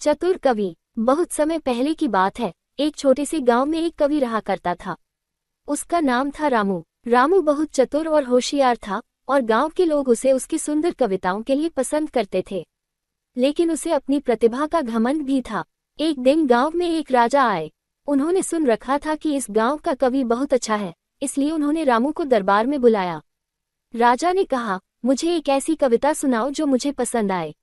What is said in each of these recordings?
चतुर कवि। बहुत समय पहले की बात है, एक छोटे से गांव में एक कवि रहा करता था। उसका नाम था रामू। रामू बहुत चतुर और होशियार था और गांव के लोग उसे उसकी सुंदर कविताओं के लिए पसंद करते थे। लेकिन उसे अपनी प्रतिभा का घमंड भी था। एक दिन गांव में एक राजा आए। उन्होंने सुन रखा था कि इस गांव का कवि बहुत अच्छा है, इसलिए उन्होंने रामू को दरबार में बुलाया। राजा ने कहा, मुझे एक ऐसी कविता सुनाओ जो मुझे पसंद आए।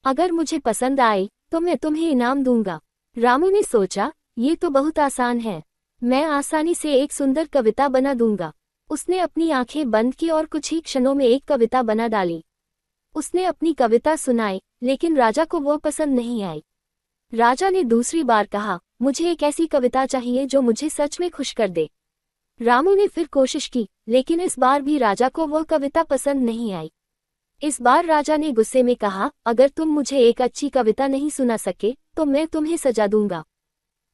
अगर मुझे पसंद आए तो मैं तुम्हें इनाम दूंगा। रामू ने सोचा, ये तो बहुत आसान है, मैं आसानी से एक सुंदर कविता बना दूंगा। उसने अपनी आंखें बंद की और कुछ ही क्षणों में एक कविता बना डाली। उसने अपनी कविता सुनाई, लेकिन राजा को वो पसंद नहीं आई। राजा ने दूसरी बार कहा, मुझे एक ऐसी कविता चाहिए जो मुझे सच में खुश कर दे। रामू ने फिर कोशिश की, लेकिन इस बार भी राजा को वो कविता पसंद नहीं आई। इस बार राजा ने गुस्से में कहा, अगर तुम मुझे एक अच्छी कविता नहीं सुना सके तो मैं तुम्हें सजा दूंगा।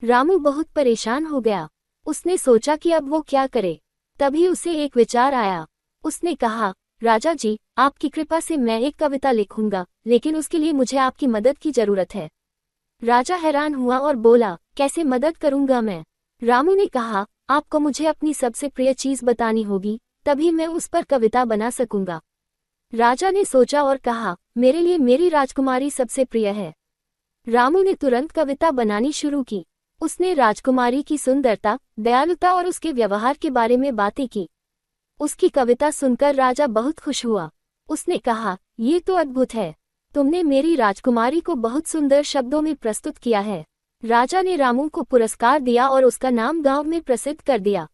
रामू बहुत परेशान हो गया। उसने सोचा कि अब वो क्या करे। तभी उसे एक विचार आया। उसने कहा, राजा जी, आपकी कृपा से मैं एक कविता लिखूंगा, लेकिन उसके लिए मुझे आपकी मदद की जरूरत है। राजा हैरान हुआ और बोला, कैसे मदद करूंगा मैं? रामू ने कहा, आपको मुझे अपनी सबसे प्रिय चीज बतानी होगी, तभी मैं उस पर कविता बना सकूंगा। राजा ने सोचा और कहा, मेरे लिए मेरी राजकुमारी सबसे प्रिय है। रामू ने तुरंत कविता बनानी शुरू की। उसने राजकुमारी की सुंदरता, दयालुता और उसके व्यवहार के बारे में बातें की। उसकी कविता सुनकर राजा बहुत खुश हुआ। उसने कहा, ये तो अद्भुत है, तुमने मेरी राजकुमारी को बहुत सुंदर शब्दों में प्रस्तुत किया है। राजा ने रामू को पुरस्कार दिया और उसका नाम गांव में प्रसिद्ध कर दिया।